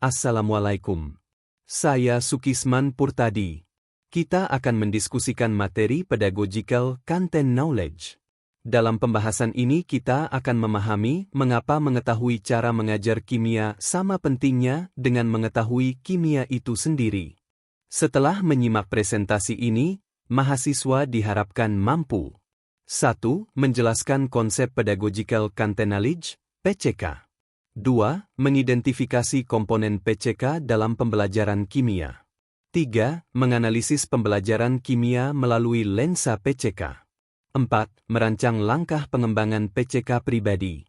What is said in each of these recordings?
Assalamualaikum. Saya Sukisman Purtadi. Kita akan mendiskusikan materi pedagogical content knowledge. Dalam pembahasan ini kita akan memahami mengapa mengetahui cara mengajar kimia sama pentingnya dengan mengetahui kimia itu sendiri. Setelah menyimak presentasi ini, mahasiswa diharapkan mampu 1. Menjelaskan konsep pedagogical content knowledge, PCK. 2. Mengidentifikasi komponen PCK dalam pembelajaran kimia. 3. Menganalisis pembelajaran kimia melalui lensa PCK. 4. Merancang langkah pengembangan PCK pribadi.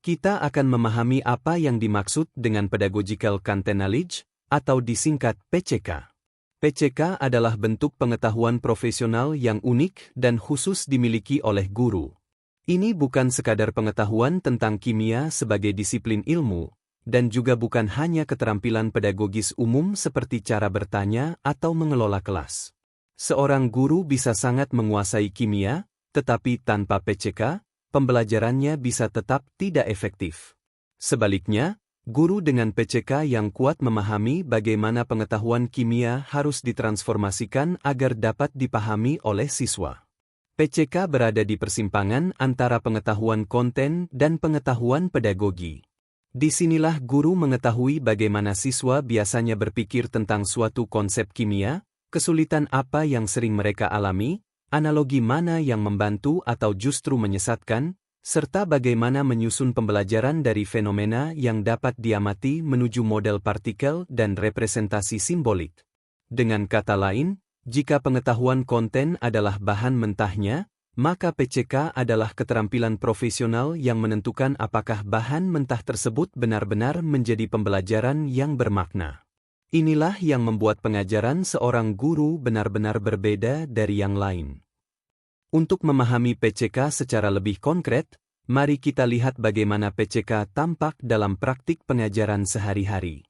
Kita akan memahami apa yang dimaksud dengan pedagogical content knowledge, atau disingkat PCK. PCK adalah bentuk pengetahuan profesional yang unik dan khusus dimiliki oleh guru. Ini bukan sekadar pengetahuan tentang kimia sebagai disiplin ilmu, dan juga bukan hanya keterampilan pedagogis umum seperti cara bertanya atau mengelola kelas. Seorang guru bisa sangat menguasai kimia, tetapi tanpa PCK, pembelajarannya bisa tetap tidak efektif. Sebaliknya, guru dengan PCK yang kuat memahami bagaimana pengetahuan kimia harus ditransformasikan agar dapat dipahami oleh siswa. PCK berada di persimpangan antara pengetahuan konten dan pengetahuan pedagogi. Disinilah guru mengetahui bagaimana siswa biasanya berpikir tentang suatu konsep kimia, kesulitan apa yang sering mereka alami, analogi mana yang membantu atau justru menyesatkan, serta bagaimana menyusun pembelajaran dari fenomena yang dapat diamati menuju model partikel dan representasi simbolik. Dengan kata lain, jika pengetahuan konten adalah bahan mentahnya, maka PCK adalah keterampilan profesional yang menentukan apakah bahan mentah tersebut benar-benar menjadi pembelajaran yang bermakna. Inilah yang membuat pengajaran seorang guru benar-benar berbeda dari yang lain. Untuk memahami PCK secara lebih konkret, mari kita lihat bagaimana PCK tampak dalam praktik pengajaran sehari-hari.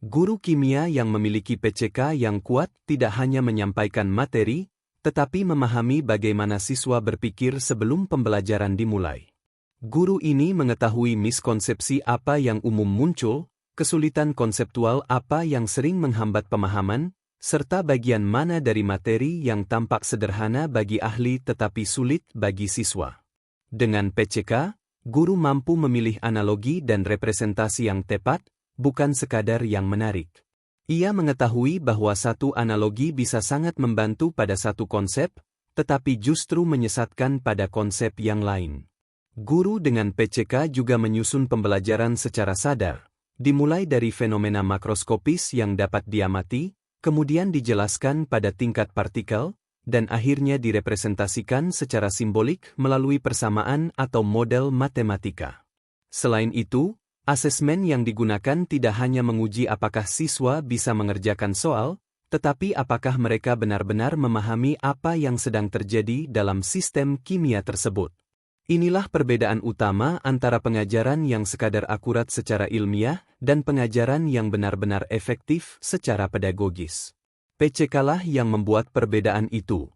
Guru kimia yang memiliki PCK yang kuat tidak hanya menyampaikan materi, tetapi memahami bagaimana siswa berpikir sebelum pembelajaran dimulai. Guru ini mengetahui miskonsepsi apa yang umum muncul, kesulitan konseptual apa yang sering menghambat pemahaman, serta bagian mana dari materi yang tampak sederhana bagi ahli tetapi sulit bagi siswa. Dengan PCK, guru mampu memilih analogi dan representasi yang tepat, bukan sekadar yang menarik. Ia mengetahui bahwa satu analogi bisa sangat membantu pada satu konsep, tetapi justru menyesatkan pada konsep yang lain. Guru dengan PCK juga menyusun pembelajaran secara sadar, dimulai dari fenomena makroskopis yang dapat diamati, kemudian dijelaskan pada tingkat partikel, dan akhirnya direpresentasikan secara simbolik melalui persamaan atau model matematika. Selain itu, asesmen yang digunakan tidak hanya menguji apakah siswa bisa mengerjakan soal, tetapi apakah mereka benar-benar memahami apa yang sedang terjadi dalam sistem kimia tersebut. Inilah perbedaan utama antara pengajaran yang sekadar akurat secara ilmiah dan pengajaran yang benar-benar efektif secara pedagogis. PCK lah yang membuat perbedaan itu.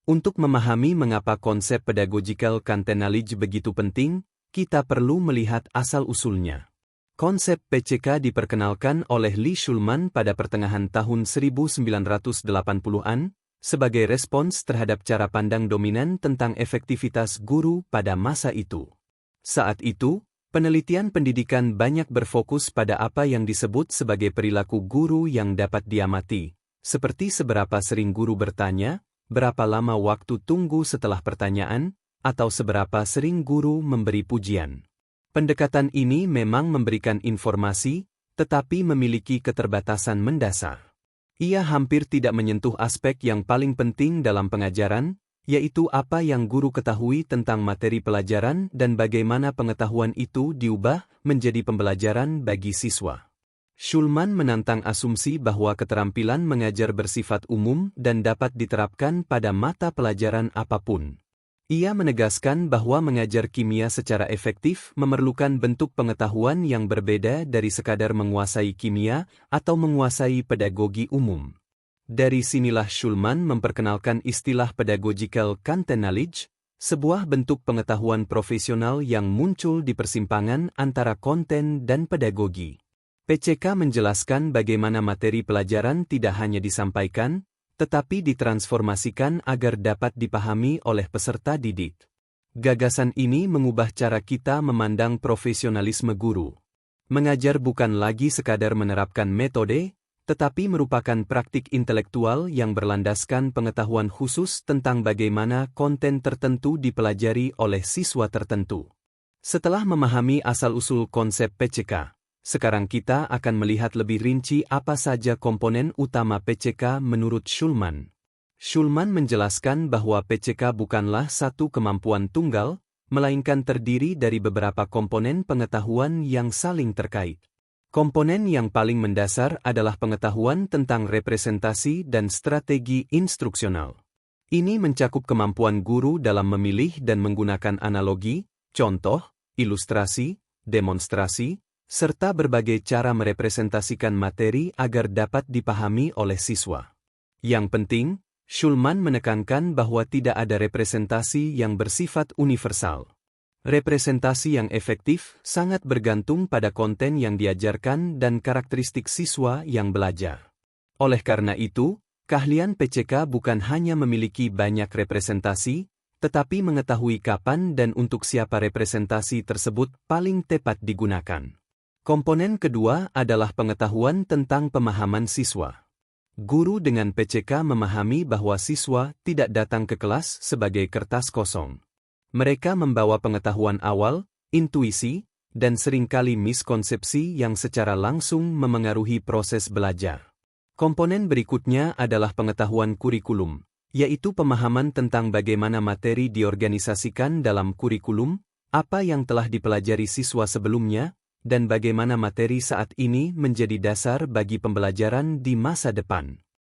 Untuk memahami mengapa konsep pedagogical content knowledge begitu penting, kita perlu melihat asal-usulnya. Konsep PCK diperkenalkan oleh Lee Shulman pada pertengahan tahun 1980-an, sebagai respons terhadap cara pandang dominan tentang efektivitas guru pada masa itu. Saat itu, penelitian pendidikan banyak berfokus pada apa yang disebut sebagai perilaku guru yang dapat diamati, seperti seberapa sering guru bertanya, berapa lama waktu tunggu setelah pertanyaan, atau seberapa sering guru memberi pujian. Pendekatan ini memang memberikan informasi, tetapi memiliki keterbatasan mendasar. Ia hampir tidak menyentuh aspek yang paling penting dalam pengajaran, yaitu apa yang guru ketahui tentang materi pelajaran dan bagaimana pengetahuan itu diubah menjadi pembelajaran bagi siswa. Shulman menantang asumsi bahwa keterampilan mengajar bersifat umum dan dapat diterapkan pada mata pelajaran apapun. Ia menegaskan bahwa mengajar kimia secara efektif memerlukan bentuk pengetahuan yang berbeda dari sekadar menguasai kimia atau menguasai pedagogi umum. Dari sinilah Shulman memperkenalkan istilah pedagogical content knowledge, sebuah bentuk pengetahuan profesional yang muncul di persimpangan antara konten dan pedagogi. PCK menjelaskan bagaimana materi pelajaran tidak hanya disampaikan, tetapi ditransformasikan agar dapat dipahami oleh peserta didik. Gagasan ini mengubah cara kita memandang profesionalisme guru. Mengajar bukan lagi sekadar menerapkan metode, tetapi merupakan praktik intelektual yang berlandaskan pengetahuan khusus tentang bagaimana konten tertentu dipelajari oleh siswa tertentu. Setelah memahami asal-usul konsep PCK, sekarang kita akan melihat lebih rinci apa saja komponen utama PCK menurut Schulman. Schulman menjelaskan bahwa PCK bukanlah satu kemampuan tunggal, melainkan terdiri dari beberapa komponen pengetahuan yang saling terkait. Komponen yang paling mendasar adalah pengetahuan tentang representasi dan strategi instruksional. Ini mencakup kemampuan guru dalam memilih dan menggunakan analogi, contoh, ilustrasi, demonstrasi, serta berbagai cara merepresentasikan materi agar dapat dipahami oleh siswa. Yang penting, Schulman menekankan bahwa tidak ada representasi yang bersifat universal. Representasi yang efektif sangat bergantung pada konten yang diajarkan dan karakteristik siswa yang belajar. Oleh karena itu, keahlian PCK bukan hanya memiliki banyak representasi, tetapi mengetahui kapan dan untuk siapa representasi tersebut paling tepat digunakan. Komponen kedua adalah pengetahuan tentang pemahaman siswa. Guru dengan PCK memahami bahwa siswa tidak datang ke kelas sebagai kertas kosong. Mereka membawa pengetahuan awal, intuisi, dan seringkali miskonsepsi yang secara langsung memengaruhi proses belajar. Komponen berikutnya adalah pengetahuan kurikulum, yaitu pemahaman tentang bagaimana materi diorganisasikan dalam kurikulum, apa yang telah dipelajari siswa sebelumnya, dan bagaimana materi saat ini menjadi dasar bagi pembelajaran di masa depan.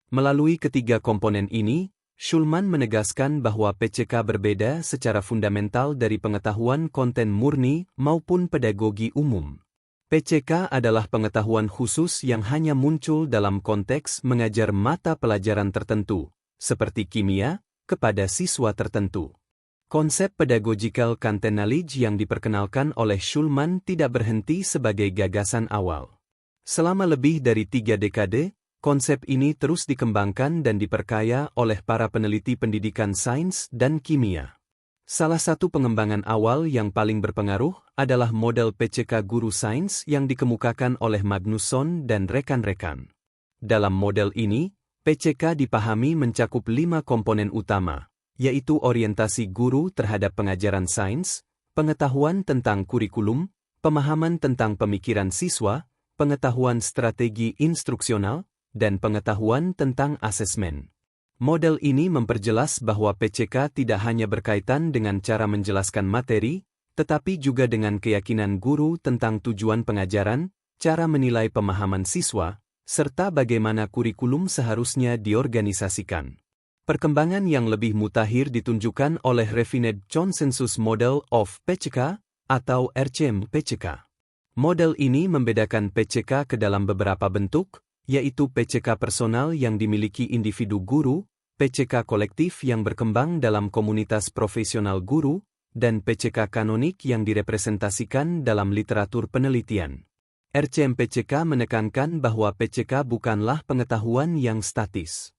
Melalui ketiga komponen ini, Schulman menegaskan bahwa PCK berbeda secara fundamental dari pengetahuan konten murni maupun pedagogi umum. PCK adalah pengetahuan khusus yang hanya muncul dalam konteks mengajar mata pelajaran tertentu, seperti kimia, kepada siswa tertentu. Konsep pedagogical content knowledge yang diperkenalkan oleh Schulman tidak berhenti sebagai gagasan awal. Selama lebih dari 3 dekade, konsep ini terus dikembangkan dan diperkaya oleh para peneliti pendidikan sains dan kimia. Salah satu pengembangan awal yang paling berpengaruh adalah model PCK guru sains yang dikemukakan oleh Magnusson dan rekan-rekan. Dalam model ini, PCK dipahami mencakup 5 komponen utama, yaitu orientasi guru terhadap pengajaran sains, pengetahuan tentang kurikulum, pemahaman tentang pemikiran siswa, pengetahuan strategi instruksional, dan pengetahuan tentang asesmen. Model ini memperjelas bahwa PCK tidak hanya berkaitan dengan cara menjelaskan materi, tetapi juga dengan keyakinan guru tentang tujuan pengajaran, cara menilai pemahaman siswa, serta bagaimana kurikulum seharusnya diorganisasikan. Perkembangan yang lebih mutakhir ditunjukkan oleh Refined Consensus Model of PCK atau RCM-PCK. Model ini membedakan PCK ke dalam beberapa bentuk, yaitu PCK personal yang dimiliki individu guru, PCK kolektif yang berkembang dalam komunitas profesional guru, dan PCK kanonik yang direpresentasikan dalam literatur penelitian. RCM-PCK menekankan bahwa PCK bukanlah pengetahuan yang statis.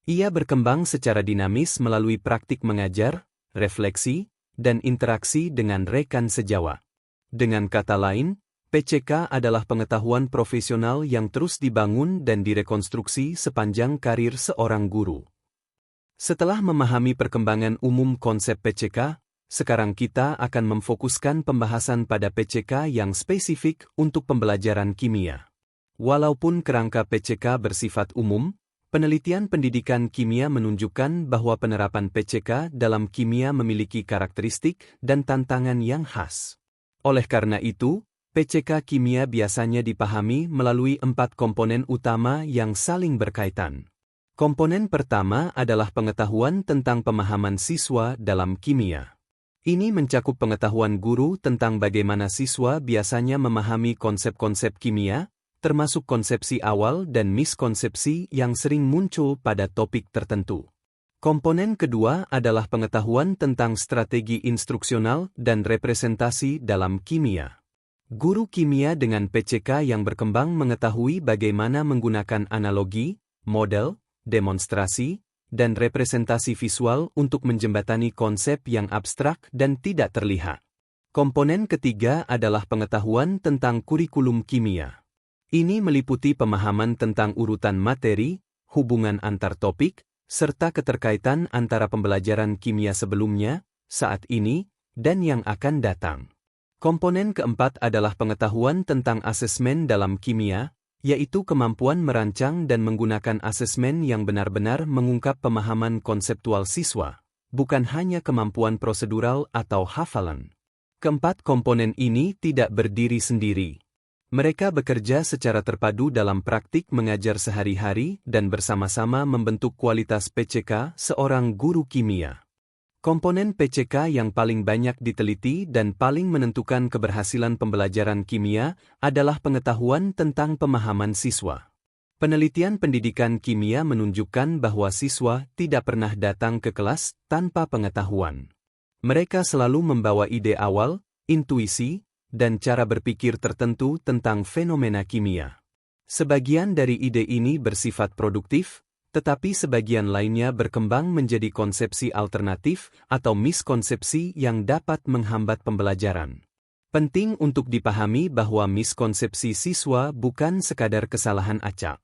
Ia berkembang secara dinamis melalui praktik mengajar, refleksi, dan interaksi dengan rekan sejawat. Dengan kata lain, PCK adalah pengetahuan profesional yang terus dibangun dan direkonstruksi sepanjang karir seorang guru. Setelah memahami perkembangan umum konsep PCK, sekarang kita akan memfokuskan pembahasan pada PCK yang spesifik untuk pembelajaran kimia. Walaupun kerangka PCK bersifat umum, penelitian pendidikan kimia menunjukkan bahwa penerapan PCK dalam kimia memiliki karakteristik dan tantangan yang khas. Oleh karena itu, PCK kimia biasanya dipahami melalui 4 komponen utama yang saling berkaitan. Komponen pertama adalah pengetahuan tentang pemahaman siswa dalam kimia. Ini mencakup pengetahuan guru tentang bagaimana siswa biasanya memahami konsep-konsep kimia, termasuk konsepsi awal dan miskonsepsi yang sering muncul pada topik tertentu. Komponen kedua adalah pengetahuan tentang strategi instruksional dan representasi dalam kimia. Guru kimia dengan PCK yang berkembang mengetahui bagaimana menggunakan analogi, model, demonstrasi, dan representasi visual untuk menjembatani konsep yang abstrak dan tidak terlihat. Komponen ketiga adalah pengetahuan tentang kurikulum kimia. Ini meliputi pemahaman tentang urutan materi, hubungan antar topik, serta keterkaitan antara pembelajaran kimia sebelumnya, saat ini, dan yang akan datang. Komponen keempat adalah pengetahuan tentang asesmen dalam kimia, yaitu kemampuan merancang dan menggunakan asesmen yang benar-benar mengungkap pemahaman konseptual siswa, bukan hanya kemampuan prosedural atau hafalan. Keempat komponen ini tidak berdiri sendiri. Mereka bekerja secara terpadu dalam praktik mengajar sehari-hari dan bersama-sama membentuk kualitas PCK seorang guru kimia. Komponen PCK yang paling banyak diteliti dan paling menentukan keberhasilan pembelajaran kimia adalah pengetahuan tentang pemahaman siswa. Penelitian pendidikan kimia menunjukkan bahwa siswa tidak pernah datang ke kelas tanpa pengetahuan. Mereka selalu membawa ide awal, intuisi, dan cara berpikir tertentu tentang fenomena kimia. Sebagian dari ide ini bersifat produktif, tetapi sebagian lainnya berkembang menjadi konsepsi alternatif atau miskonsepsi yang dapat menghambat pembelajaran. Penting untuk dipahami bahwa miskonsepsi siswa bukan sekadar kesalahan acak.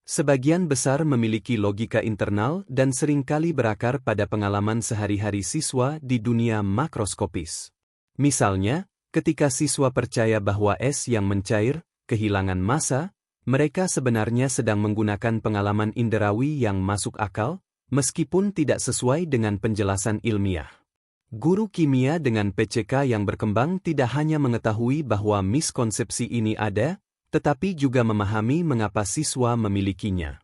Sebagian besar memiliki logika internal dan seringkali berakar pada pengalaman sehari-hari siswa di dunia makroskopis. Misalnya, ketika siswa percaya bahwa es yang mencair, kehilangan massa, mereka sebenarnya sedang menggunakan pengalaman inderawi yang masuk akal, meskipun tidak sesuai dengan penjelasan ilmiah. Guru kimia dengan PCK yang berkembang tidak hanya mengetahui bahwa miskonsepsi ini ada, tetapi juga memahami mengapa siswa memilikinya.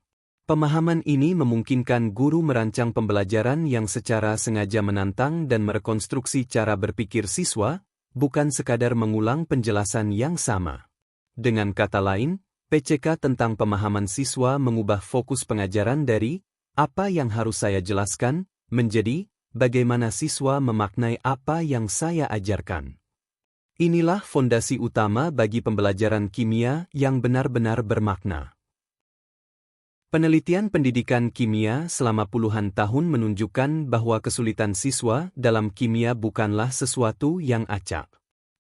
Pemahaman ini memungkinkan guru merancang pembelajaran yang secara sengaja menantang dan merekonstruksi cara berpikir siswa, bukan sekadar mengulang penjelasan yang sama. Dengan kata lain, PCK tentang pemahaman siswa mengubah fokus pengajaran dari apa yang harus saya jelaskan menjadi bagaimana siswa memaknai apa yang saya ajarkan. Inilah fondasi utama bagi pembelajaran kimia yang benar-benar bermakna. Penelitian pendidikan kimia selama puluhan tahun menunjukkan bahwa kesulitan siswa dalam kimia bukanlah sesuatu yang acak.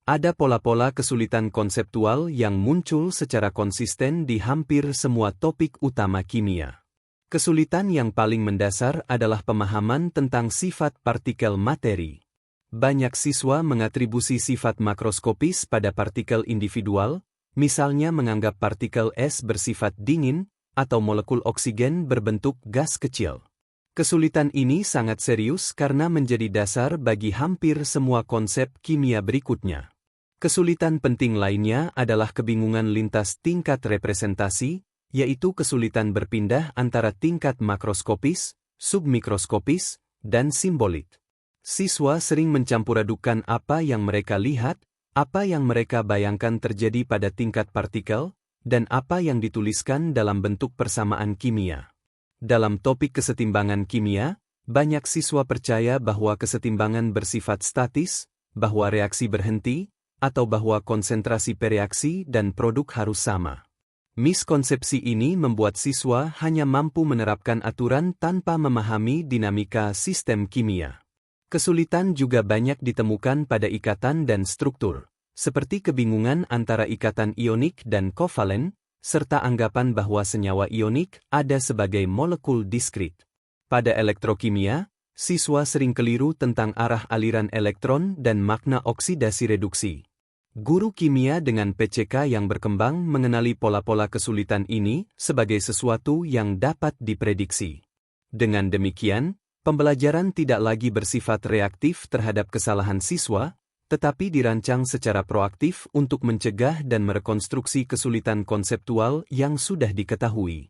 Ada pola-pola kesulitan konseptual yang muncul secara konsisten di hampir semua topik utama kimia. Kesulitan yang paling mendasar adalah pemahaman tentang sifat partikel materi. Banyak siswa mengatribusi sifat makroskopis pada partikel individual, misalnya menganggap partikel es bersifat dingin, atau molekul oksigen berbentuk gas kecil. Kesulitan ini sangat serius karena menjadi dasar bagi hampir semua konsep kimia berikutnya. Kesulitan penting lainnya adalah kebingungan lintas tingkat representasi, yaitu kesulitan berpindah antara tingkat makroskopis, submikroskopis, dan simbolik. Siswa sering mencampuradukan apa yang mereka lihat, apa yang mereka bayangkan terjadi pada tingkat partikel, dan apa yang dituliskan dalam bentuk persamaan kimia. Dalam topik kesetimbangan kimia, banyak siswa percaya bahwa kesetimbangan bersifat statis, bahwa reaksi berhenti, atau bahwa konsentrasi pereaksi dan produk harus sama. Miskonsepsi ini membuat siswa hanya mampu menerapkan aturan tanpa memahami dinamika sistem kimia. Kesulitan juga banyak ditemukan pada ikatan dan struktur, seperti kebingungan antara ikatan ionik dan kovalen, serta anggapan bahwa senyawa ionik ada sebagai molekul diskrit. Pada elektrokimia, siswa sering keliru tentang arah aliran elektron dan makna oksidasi reduksi. Guru kimia dengan PCK yang berkembang mengenali pola-pola kesulitan ini sebagai sesuatu yang dapat diprediksi. Dengan demikian, pembelajaran tidak lagi bersifat reaktif terhadap kesalahan siswa, tetapi dirancang secara proaktif untuk mencegah dan merekonstruksi kesulitan konseptual yang sudah diketahui.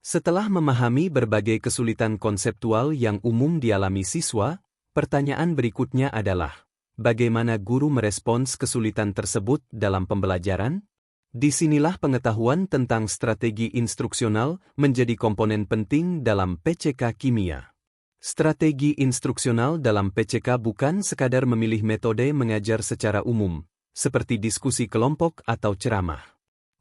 Setelah memahami berbagai kesulitan konseptual yang umum dialami siswa, pertanyaan berikutnya adalah, bagaimana guru merespons kesulitan tersebut dalam pembelajaran? Disinilah pengetahuan tentang strategi instruksional menjadi komponen penting dalam PCK kimia. Strategi instruksional dalam PCK bukan sekadar memilih metode mengajar secara umum, seperti diskusi kelompok atau ceramah.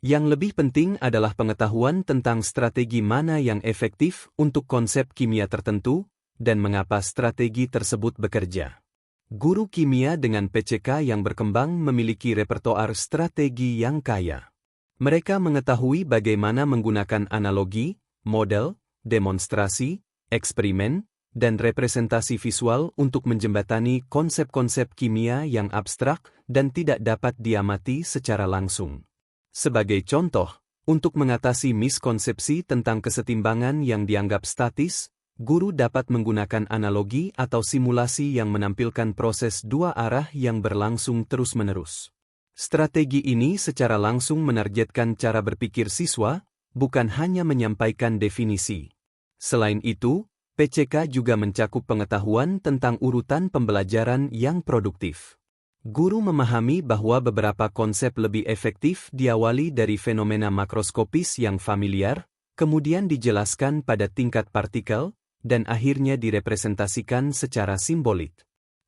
Yang lebih penting adalah pengetahuan tentang strategi mana yang efektif untuk konsep kimia tertentu, dan mengapa strategi tersebut bekerja. Guru kimia dengan PCK yang berkembang memiliki repertoar strategi yang kaya. Mereka mengetahui bagaimana menggunakan analogi, model, demonstrasi, eksperimen, dan representasi visual untuk menjembatani konsep-konsep kimia yang abstrak dan tidak dapat diamati secara langsung. Sebagai contoh, untuk mengatasi miskonsepsi tentang kesetimbangan yang dianggap statis, guru dapat menggunakan analogi atau simulasi yang menampilkan proses dua arah yang berlangsung terus-menerus. Strategi ini secara langsung menargetkan cara berpikir siswa, bukan hanya menyampaikan definisi. Selain itu, PCK juga mencakup pengetahuan tentang urutan pembelajaran yang produktif. Guru memahami bahwa beberapa konsep lebih efektif diawali dari fenomena makroskopis yang familiar, kemudian dijelaskan pada tingkat partikel, dan akhirnya direpresentasikan secara simbolik.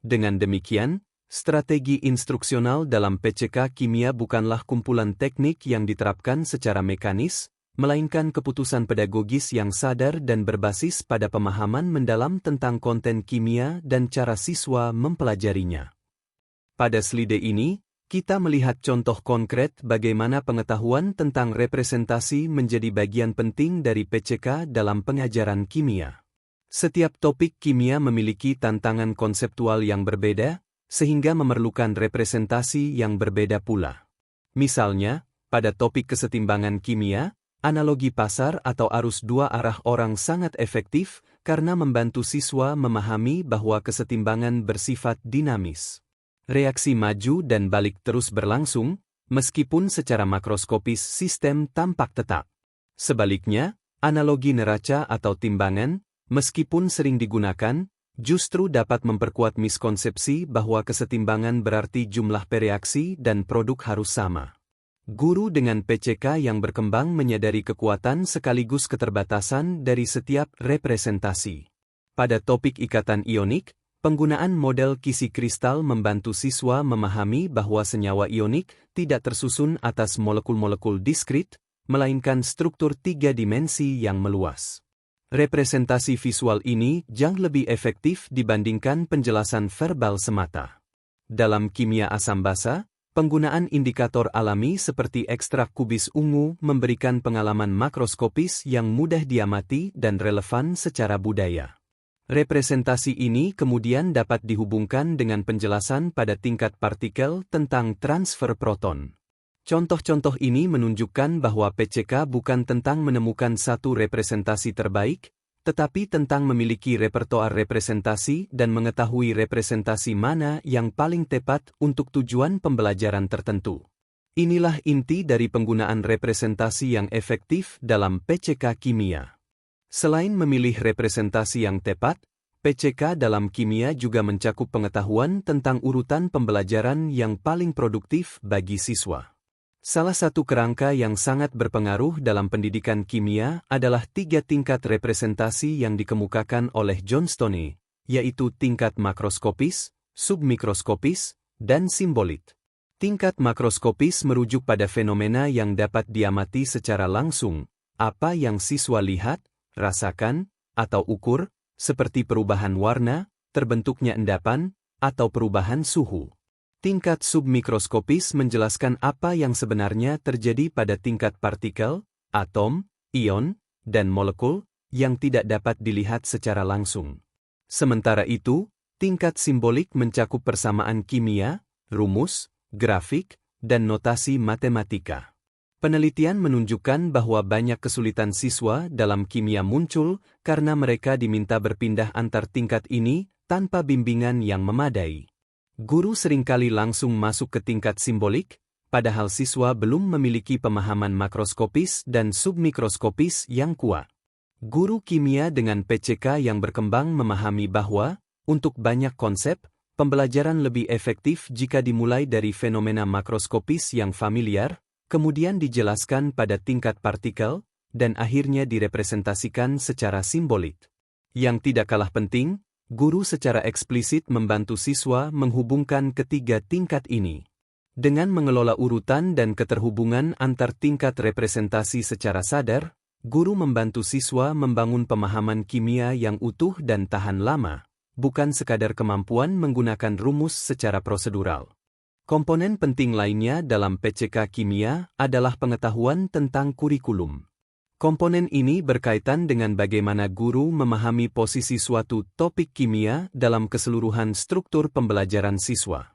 Dengan demikian, strategi instruksional dalam PCK kimia bukanlah kumpulan teknik yang diterapkan secara mekanis, melainkan keputusan pedagogis yang sadar dan berbasis pada pemahaman mendalam tentang konten kimia dan cara siswa mempelajarinya. Pada slide ini, kita melihat contoh konkret bagaimana pengetahuan tentang representasi menjadi bagian penting dari PCK dalam pengajaran kimia. Setiap topik kimia memiliki tantangan konseptual yang berbeda, sehingga memerlukan representasi yang berbeda pula. Misalnya, pada topik kesetimbangan kimia, analogi pasar atau arus dua arah orang sangat efektif karena membantu siswa memahami bahwa kesetimbangan bersifat dinamis. Reaksi maju dan balik terus berlangsung, meskipun secara makroskopis sistem tampak tetap. Sebaliknya, analogi neraca atau timbangan, meskipun sering digunakan, justru dapat memperkuat miskonsepsi bahwa kesetimbangan berarti jumlah pereaksi dan produk harus sama. Guru dengan PCK yang berkembang menyadari kekuatan sekaligus keterbatasan dari setiap representasi. Pada topik ikatan ionik, penggunaan model kisi kristal membantu siswa memahami bahwa senyawa ionik tidak tersusun atas molekul-molekul diskrit, melainkan struktur tiga dimensi yang meluas. Representasi visual ini jauh lebih efektif dibandingkan penjelasan verbal semata. Dalam kimia asam basa, penggunaan indikator alami seperti ekstrak kubis ungu memberikan pengalaman makroskopis yang mudah diamati dan relevan secara budaya. Representasi ini kemudian dapat dihubungkan dengan penjelasan pada tingkat partikel tentang transfer proton. Contoh-contoh ini menunjukkan bahwa PCK bukan tentang menemukan satu representasi terbaik, tetapi tentang memiliki repertoar representasi dan mengetahui representasi mana yang paling tepat untuk tujuan pembelajaran tertentu. Inilah inti dari penggunaan representasi yang efektif dalam PCK kimia. Selain memilih representasi yang tepat, PCK dalam kimia juga mencakup pengetahuan tentang urutan pembelajaran yang paling produktif bagi siswa. Salah satu kerangka yang sangat berpengaruh dalam pendidikan kimia adalah 3 tingkat representasi yang dikemukakan oleh John Stoney, yaitu tingkat makroskopis, submikroskopis, dan simbolik. Tingkat makroskopis merujuk pada fenomena yang dapat diamati secara langsung, apa yang siswa lihat, rasakan, atau ukur, seperti perubahan warna, terbentuknya endapan, atau perubahan suhu. Tingkat submikroskopis menjelaskan apa yang sebenarnya terjadi pada tingkat partikel, atom, ion, dan molekul, yang tidak dapat dilihat secara langsung. Sementara itu, tingkat simbolik mencakup persamaan kimia, rumus, grafik, dan notasi matematika. Penelitian menunjukkan bahwa banyak kesulitan siswa dalam kimia muncul karena mereka diminta berpindah antar tingkat ini tanpa bimbingan yang memadai. Guru seringkali langsung masuk ke tingkat simbolik, padahal siswa belum memiliki pemahaman makroskopis dan submikroskopis yang kuat. Guru kimia dengan PCK yang berkembang memahami bahwa, untuk banyak konsep, pembelajaran lebih efektif jika dimulai dari fenomena makroskopis yang familiar, kemudian dijelaskan pada tingkat partikel, dan akhirnya direpresentasikan secara simbolik. Yang tidak kalah penting, guru secara eksplisit membantu siswa menghubungkan ketiga tingkat ini. Dengan mengelola urutan dan keterhubungan antar tingkat representasi secara sadar, guru membantu siswa membangun pemahaman kimia yang utuh dan tahan lama, bukan sekadar kemampuan menggunakan rumus secara prosedural. Komponen penting lainnya dalam PCK kimia adalah pengetahuan tentang kurikulum. Komponen ini berkaitan dengan bagaimana guru memahami posisi suatu topik kimia dalam keseluruhan struktur pembelajaran siswa.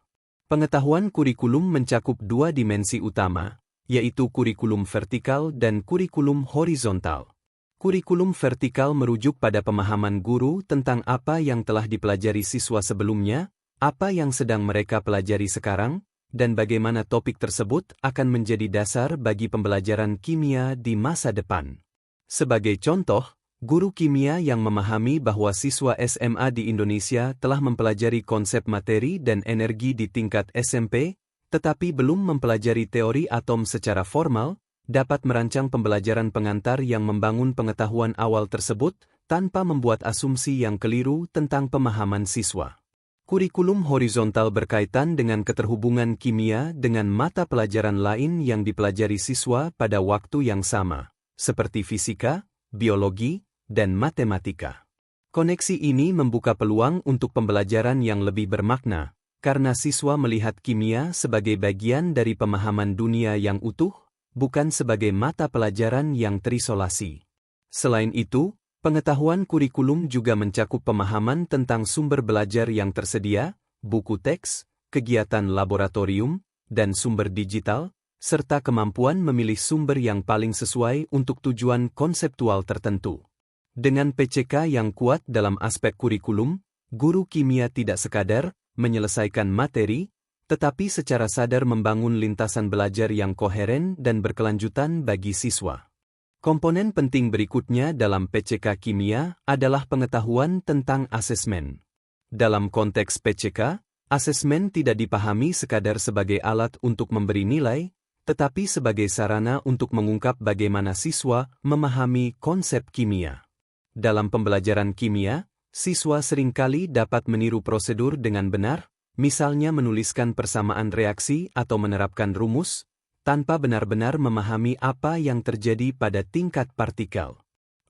Pengetahuan kurikulum mencakup dua dimensi utama, yaitu kurikulum vertikal dan kurikulum horizontal. Kurikulum vertikal merujuk pada pemahaman guru tentang apa yang telah dipelajari siswa sebelumnya, apa yang sedang mereka pelajari sekarang, dan bagaimana topik tersebut akan menjadi dasar bagi pembelajaran kimia di masa depan. Sebagai contoh, guru kimia yang memahami bahwa siswa SMA di Indonesia telah mempelajari konsep materi dan energi di tingkat SMP, tetapi belum mempelajari teori atom secara formal, dapat merancang pembelajaran pengantar yang membangun pengetahuan awal tersebut tanpa membuat asumsi yang keliru tentang pemahaman siswa. Kurikulum horizontal berkaitan dengan keterhubungan kimia dengan mata pelajaran lain yang dipelajari siswa pada waktu yang sama, seperti fisika, biologi, dan matematika. Koneksi ini membuka peluang untuk pembelajaran yang lebih bermakna, karena siswa melihat kimia sebagai bagian dari pemahaman dunia yang utuh, bukan sebagai mata pelajaran yang terisolasi. Selain itu, pengetahuan kurikulum juga mencakup pemahaman tentang sumber belajar yang tersedia, buku teks, kegiatan laboratorium, dan sumber digital, serta kemampuan memilih sumber yang paling sesuai untuk tujuan konseptual tertentu. Dengan PCK yang kuat dalam aspek kurikulum, guru kimia tidak sekadar menyelesaikan materi, tetapi secara sadar membangun lintasan belajar yang koheren dan berkelanjutan bagi siswa. Komponen penting berikutnya dalam PCK kimia adalah pengetahuan tentang asesmen. Dalam konteks PCK, asesmen tidak dipahami sekadar sebagai alat untuk memberi nilai, tetapi sebagai sarana untuk mengungkap bagaimana siswa memahami konsep kimia. Dalam pembelajaran kimia, siswa seringkali dapat meniru prosedur dengan benar, misalnya menuliskan persamaan reaksi atau menerapkan rumus, tanpa benar-benar memahami apa yang terjadi pada tingkat partikel.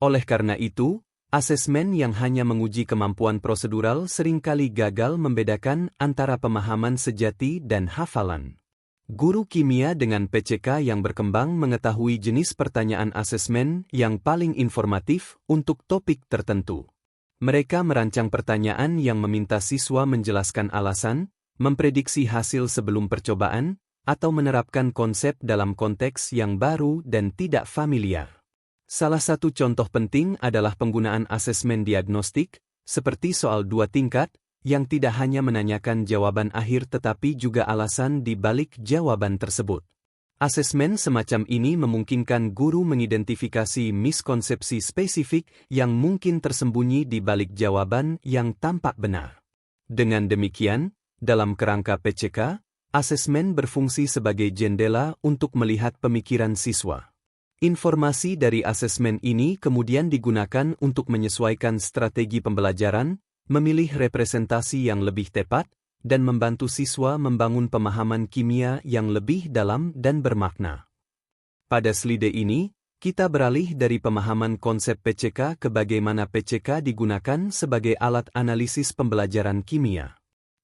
Oleh karena itu, asesmen yang hanya menguji kemampuan prosedural seringkali gagal membedakan antara pemahaman sejati dan hafalan. Guru kimia dengan PCK yang berkembang mengetahui jenis pertanyaan asesmen yang paling informatif untuk topik tertentu. Mereka merancang pertanyaan yang meminta siswa menjelaskan alasan, memprediksi hasil sebelum percobaan, atau menerapkan konsep dalam konteks yang baru dan tidak familiar. Salah satu contoh penting adalah penggunaan asesmen diagnostik, seperti soal 2 tingkat, yang tidak hanya menanyakan jawaban akhir tetapi juga alasan di balik jawaban tersebut. Asesmen semacam ini memungkinkan guru mengidentifikasi miskonsepsi spesifik yang mungkin tersembunyi di balik jawaban yang tampak benar. Dengan demikian, dalam kerangka PCK, asesmen berfungsi sebagai jendela untuk melihat pemikiran siswa. Informasi dari asesmen ini kemudian digunakan untuk menyesuaikan strategi pembelajaran, memilih representasi yang lebih tepat, dan membantu siswa membangun pemahaman kimia yang lebih dalam dan bermakna. Pada slide ini, kita beralih dari pemahaman konsep PCK ke bagaimana PCK digunakan sebagai alat analisis pembelajaran kimia.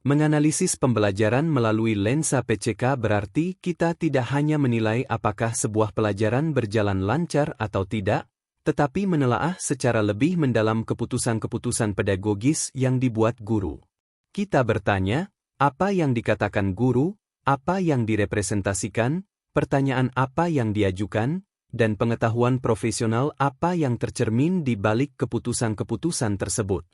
Menganalisis pembelajaran melalui lensa PCK berarti kita tidak hanya menilai apakah sebuah pelajaran berjalan lancar atau tidak, tetapi menelaah secara lebih mendalam keputusan-keputusan pedagogis yang dibuat guru. Kita bertanya, apa yang dikatakan guru, apa yang direpresentasikan, pertanyaan apa yang diajukan, dan pengetahuan profesional apa yang tercermin di balik keputusan-keputusan tersebut.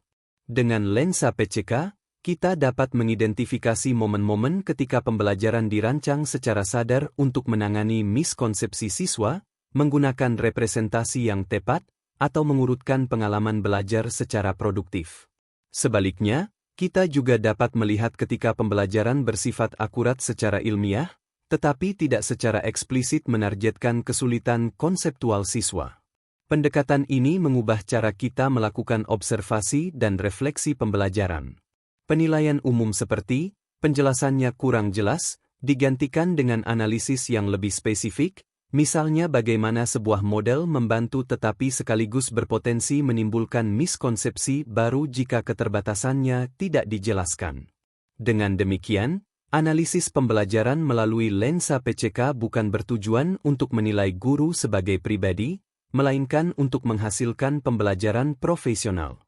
Dengan lensa PCK, kita dapat mengidentifikasi momen-momen ketika pembelajaran dirancang secara sadar untuk menangani miskonsepsi siswa, menggunakan representasi yang tepat, atau mengurutkan pengalaman belajar secara produktif. Sebaliknya, kita juga dapat melihat ketika pembelajaran bersifat akurat secara ilmiah, tetapi tidak secara eksplisit menargetkan kesulitan konseptual siswa. Pendekatan ini mengubah cara kita melakukan observasi dan refleksi pembelajaran. Penilaian umum seperti, penjelasannya kurang jelas, digantikan dengan analisis yang lebih spesifik, misalnya bagaimana sebuah model membantu tetapi sekaligus berpotensi menimbulkan miskonsepsi baru jika keterbatasannya tidak dijelaskan. Dengan demikian, analisis pembelajaran melalui lensa PCK bukan bertujuan untuk menilai guru sebagai pribadi, melainkan untuk menghasilkan pembelajaran profesional.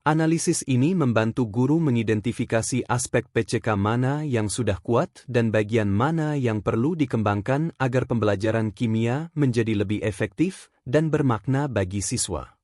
Analisis ini membantu guru mengidentifikasi aspek PCK mana yang sudah kuat dan bagian mana yang perlu dikembangkan agar pembelajaran kimia menjadi lebih efektif dan bermakna bagi siswa.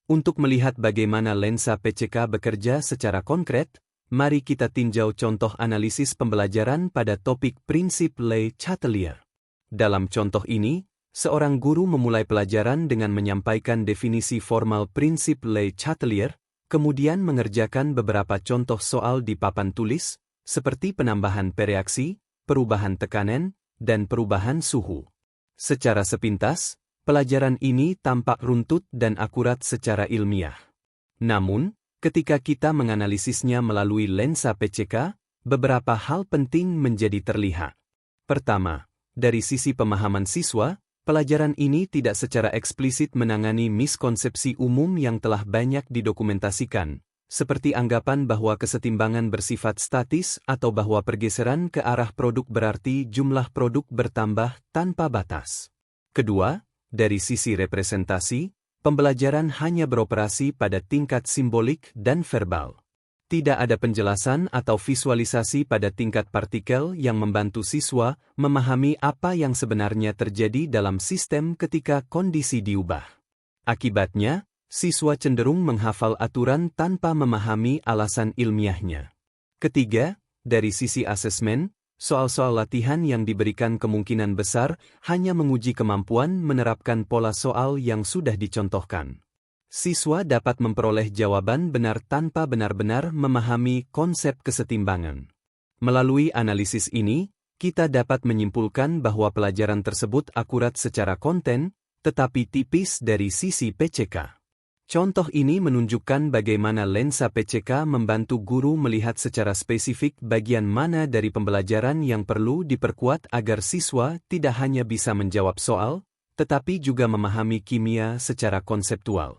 Untuk melihat bagaimana lensa PCK bekerja secara konkret, mari kita tinjau contoh analisis pembelajaran pada topik prinsip Le Chatelier. Dalam contoh ini, seorang guru memulai pelajaran dengan menyampaikan definisi formal prinsip Le Chatelier, kemudian mengerjakan beberapa contoh soal di papan tulis, seperti penambahan pereaksi, perubahan tekanan, dan perubahan suhu. Secara sepintas, pelajaran ini tampak runtut dan akurat secara ilmiah. Namun, ketika kita menganalisisnya melalui lensa PCK, beberapa hal penting menjadi terlihat. Pertama, dari sisi pemahaman siswa, pelajaran ini tidak secara eksplisit menangani miskonsepsi umum yang telah banyak didokumentasikan, seperti anggapan bahwa kesetimbangan bersifat statis atau bahwa pergeseran ke arah produk berarti jumlah produk bertambah tanpa batas. Kedua, dari sisi representasi, pembelajaran hanya beroperasi pada tingkat simbolik dan verbal. Tidak ada penjelasan atau visualisasi pada tingkat partikel yang membantu siswa memahami apa yang sebenarnya terjadi dalam sistem ketika kondisi diubah. Akibatnya, siswa cenderung menghafal aturan tanpa memahami alasan ilmiahnya. Ketiga, dari sisi asesmen, soal-soal latihan yang diberikan kemungkinan besar hanya menguji kemampuan menerapkan pola soal yang sudah dicontohkan. Siswa dapat memperoleh jawaban benar tanpa benar-benar memahami konsep kesetimbangan. Melalui analisis ini, kita dapat menyimpulkan bahwa pelajaran tersebut akurat secara konten, tetapi tipis dari sisi PCK. Contoh ini menunjukkan bagaimana lensa PCK membantu guru melihat secara spesifik bagian mana dari pembelajaran yang perlu diperkuat agar siswa tidak hanya bisa menjawab soal, tetapi juga memahami kimia secara konseptual.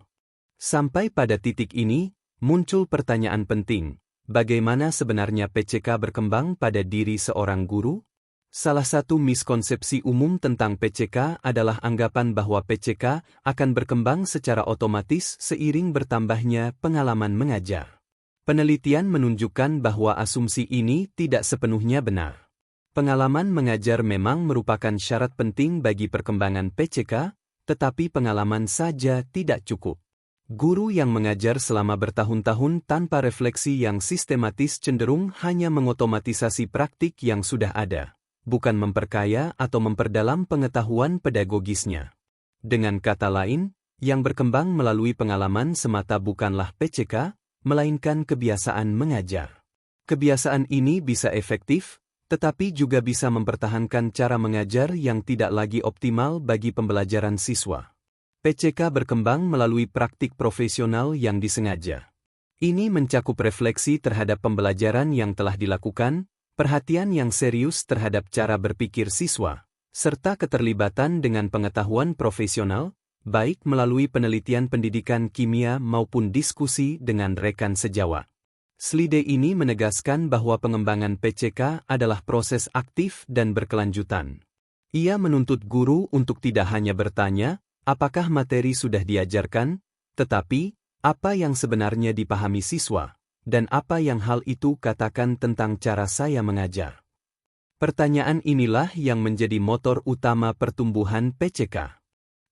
Sampai pada titik ini, muncul pertanyaan penting, bagaimana sebenarnya PCK berkembang pada diri seorang guru? Salah satu miskonsepsi umum tentang PCK adalah anggapan bahwa PCK akan berkembang secara otomatis seiring bertambahnya pengalaman mengajar. Penelitian menunjukkan bahwa asumsi ini tidak sepenuhnya benar. Pengalaman mengajar memang merupakan syarat penting bagi perkembangan PCK, tetapi pengalaman saja tidak cukup. Guru yang mengajar selama bertahun-tahun tanpa refleksi yang sistematis cenderung hanya mengotomatisasi praktik yang sudah ada, bukan memperkaya atau memperdalam pengetahuan pedagogisnya. Dengan kata lain, yang berkembang melalui pengalaman semata bukanlah PCK, melainkan kebiasaan mengajar. Kebiasaan ini bisa efektif, tetapi juga bisa mempertahankan cara mengajar yang tidak lagi optimal bagi pembelajaran siswa. PCK berkembang melalui praktik profesional yang disengaja. Ini mencakup refleksi terhadap pembelajaran yang telah dilakukan, perhatian yang serius terhadap cara berpikir siswa, serta keterlibatan dengan pengetahuan profesional, baik melalui penelitian pendidikan kimia maupun diskusi dengan rekan sejawat. Slide ini menegaskan bahwa pengembangan PCK adalah proses aktif dan berkelanjutan. Ia menuntut guru untuk tidak hanya bertanya, apakah materi sudah diajarkan, tetapi apa yang sebenarnya dipahami siswa, dan apa yang hal itu katakan tentang cara saya mengajar. Pertanyaan inilah yang menjadi motor utama pertumbuhan PCK.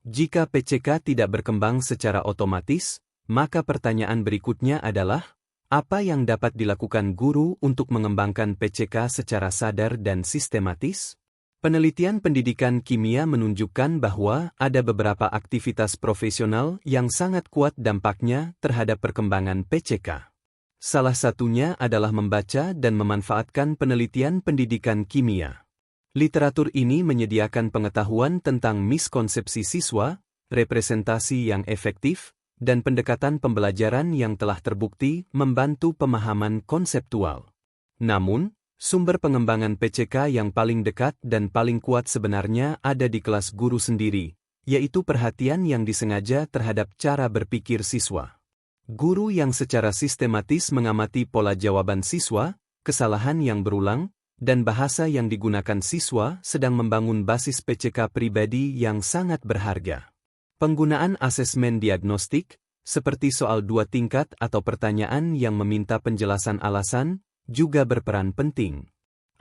Jika PCK tidak berkembang secara otomatis, maka pertanyaan berikutnya adalah, apa yang dapat dilakukan guru untuk mengembangkan PCK secara sadar dan sistematis? Penelitian pendidikan kimia menunjukkan bahwa ada beberapa aktivitas profesional yang sangat kuat dampaknya terhadap perkembangan PCK. Salah satunya adalah membaca dan memanfaatkan penelitian pendidikan kimia. Literatur ini menyediakan pengetahuan tentang miskonsepsi siswa, representasi yang efektif, dan pendekatan pembelajaran yang telah terbukti membantu pemahaman konseptual. Namun, Sumber pengembangan PCK yang paling dekat dan paling kuat sebenarnya ada di kelas guru sendiri, yaitu perhatian yang disengaja terhadap cara berpikir siswa. Guru yang secara sistematis mengamati pola jawaban siswa, kesalahan yang berulang, dan bahasa yang digunakan siswa sedang membangun basis PCK pribadi yang sangat berharga. Penggunaan asesmen diagnostik, seperti soal 2 tingkat atau pertanyaan yang meminta penjelasan alasan, juga berperan penting.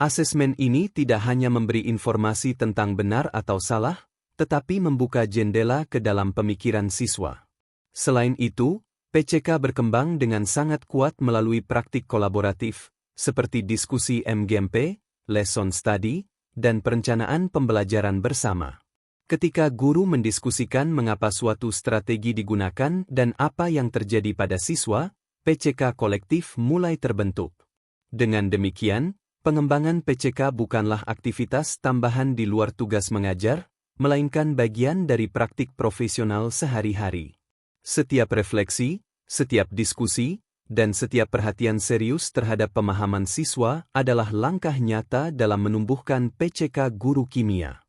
Asesmen ini tidak hanya memberi informasi tentang benar atau salah, tetapi membuka jendela ke dalam pemikiran siswa. Selain itu, PCK berkembang dengan sangat kuat melalui praktik kolaboratif, seperti diskusi MGMP, lesson study, dan perencanaan pembelajaran bersama. Ketika guru mendiskusikan mengapa suatu strategi digunakan dan apa yang terjadi pada siswa, PCK kolektif mulai terbentuk. Dengan demikian, pengembangan PCK bukanlah aktivitas tambahan di luar tugas mengajar, melainkan bagian dari praktik profesional sehari-hari. Setiap refleksi, setiap diskusi, dan setiap perhatian serius terhadap pemahaman siswa adalah langkah nyata dalam menumbuhkan PCK guru kimia.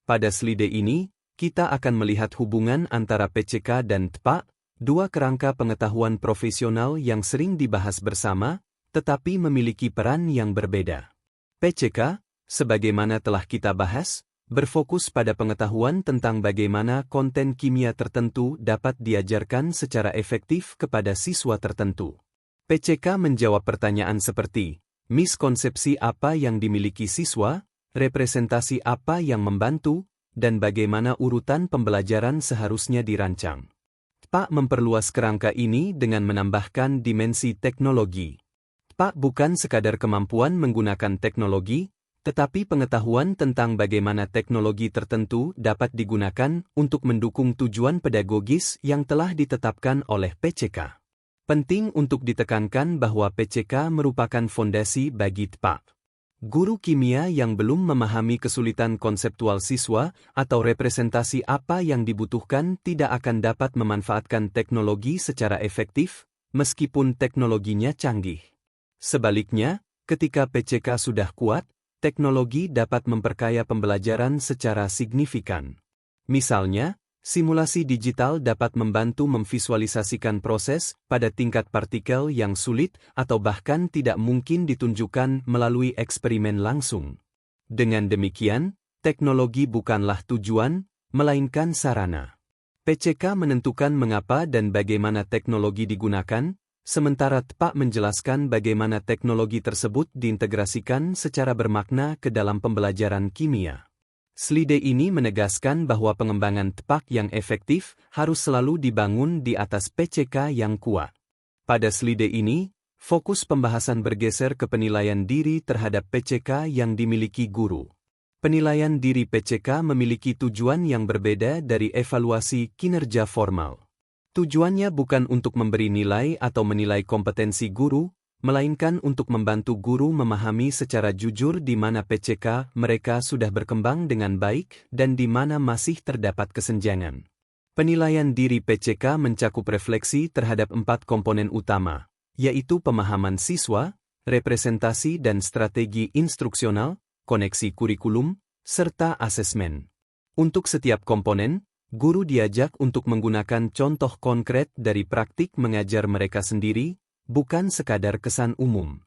Pada slide ini, kita akan melihat hubungan antara PCK dan TPA, dua kerangka pengetahuan profesional yang sering dibahas bersama, tetapi memiliki peran yang berbeda. PCK, sebagaimana telah kita bahas, berfokus pada pengetahuan tentang bagaimana konten kimia tertentu dapat diajarkan secara efektif kepada siswa tertentu. PCK menjawab pertanyaan seperti, miskonsepsi apa yang dimiliki siswa, representasi apa yang membantu, dan bagaimana urutan pembelajaran seharusnya dirancang. TPA memperluas kerangka ini dengan menambahkan dimensi teknologi. TPA bukan sekadar kemampuan menggunakan teknologi, tetapi pengetahuan tentang bagaimana teknologi tertentu dapat digunakan untuk mendukung tujuan pedagogis yang telah ditetapkan oleh PCK. Penting untuk ditekankan bahwa PCK merupakan fondasi bagi TPA. Guru kimia yang belum memahami kesulitan konseptual siswa atau representasi apa yang dibutuhkan tidak akan dapat memanfaatkan teknologi secara efektif, meskipun teknologinya canggih. Sebaliknya, ketika PCK sudah kuat, teknologi dapat memperkaya pembelajaran secara signifikan. Misalnya, simulasi digital dapat membantu memvisualisasikan proses pada tingkat partikel yang sulit atau bahkan tidak mungkin ditunjukkan melalui eksperimen langsung. Dengan demikian, teknologi bukanlah tujuan, melainkan sarana. PCK menentukan mengapa dan bagaimana teknologi digunakan, sementara TPA menjelaskan bagaimana teknologi tersebut diintegrasikan secara bermakna ke dalam pembelajaran kimia. Slide ini menegaskan bahwa pengembangan TPA yang efektif harus selalu dibangun di atas PCK yang kuat. Pada slide ini, fokus pembahasan bergeser ke penilaian diri terhadap PCK yang dimiliki guru. Penilaian diri PCK memiliki tujuan yang berbeda dari evaluasi kinerja formal. Tujuannya bukan untuk memberi nilai atau menilai kompetensi guru, melainkan untuk membantu guru memahami secara jujur di mana PCK mereka sudah berkembang dengan baik dan di mana masih terdapat kesenjangan. Penilaian diri PCK mencakup refleksi terhadap 4 komponen utama, yaitu pemahaman siswa, representasi dan strategi instruksional, koneksi kurikulum, serta asesmen. Untuk setiap komponen, guru diajak untuk menggunakan contoh konkret dari praktik mengajar mereka sendiri, bukan sekadar kesan umum.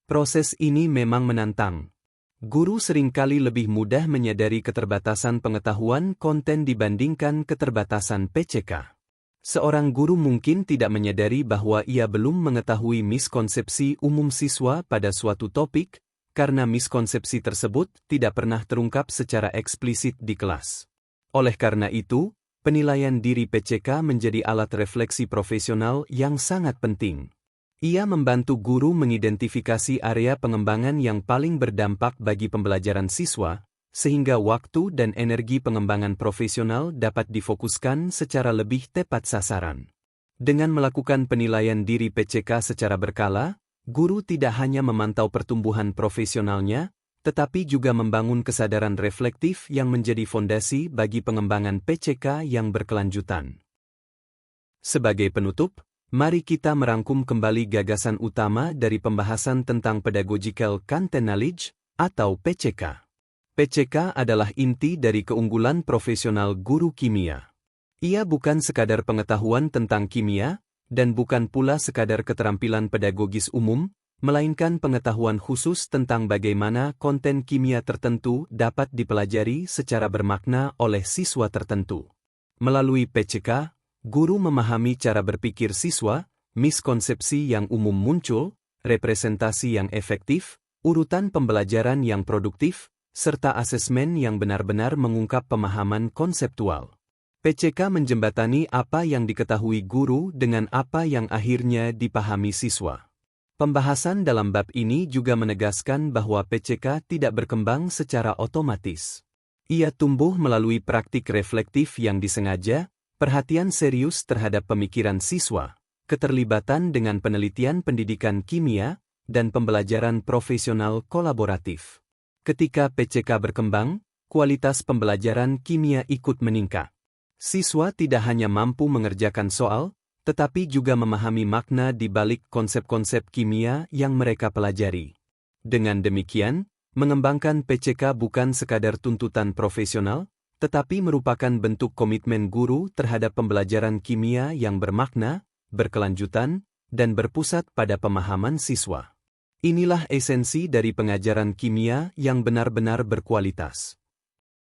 Proses ini memang menantang. Guru seringkali lebih mudah menyadari keterbatasan pengetahuan konten dibandingkan keterbatasan PCK. Seorang guru mungkin tidak menyadari bahwa ia belum mengetahui miskonsepsi umum siswa pada suatu topik, karena miskonsepsi tersebut tidak pernah terungkap secara eksplisit di kelas. Oleh karena itu, penilaian diri PCK menjadi alat refleksi profesional yang sangat penting. Ia membantu guru mengidentifikasi area pengembangan yang paling berdampak bagi pembelajaran siswa, sehingga waktu dan energi pengembangan profesional dapat difokuskan secara lebih tepat sasaran. Dengan melakukan penilaian diri PCK secara berkala, guru tidak hanya memantau pertumbuhan profesionalnya, tetapi juga membangun kesadaran reflektif yang menjadi fondasi bagi pengembangan PCK yang berkelanjutan. Sebagai penutup, Mari kita merangkum kembali gagasan utama dari pembahasan tentang Pedagogical Content Knowledge, atau PCK. PCK adalah inti dari keunggulan profesional guru kimia. Ia bukan sekadar pengetahuan tentang kimia, dan bukan pula sekadar keterampilan pedagogis umum, melainkan pengetahuan khusus tentang bagaimana konten kimia tertentu dapat dipelajari secara bermakna oleh siswa tertentu. Melalui PCK, guru memahami cara berpikir siswa, miskonsepsi yang umum muncul, representasi yang efektif, urutan pembelajaran yang produktif, serta asesmen yang benar-benar mengungkap pemahaman konseptual. PCK menjembatani apa yang diketahui guru dengan apa yang akhirnya dipahami siswa. Pembahasan dalam bab ini juga menegaskan bahwa PCK tidak berkembang secara otomatis. Ia tumbuh melalui praktik reflektif yang disengaja, perhatian serius terhadap pemikiran siswa, keterlibatan dengan penelitian pendidikan kimia, dan pembelajaran profesional kolaboratif. Ketika PCK berkembang, kualitas pembelajaran kimia ikut meningkat. Siswa tidak hanya mampu mengerjakan soal, tetapi juga memahami makna di balik konsep-konsep kimia yang mereka pelajari. Dengan demikian, mengembangkan PCK bukan sekadar tuntutan profesional, tetapi merupakan bentuk komitmen guru terhadap pembelajaran kimia yang bermakna, berkelanjutan, dan berpusat pada pemahaman siswa. Inilah esensi dari pengajaran kimia yang benar-benar berkualitas.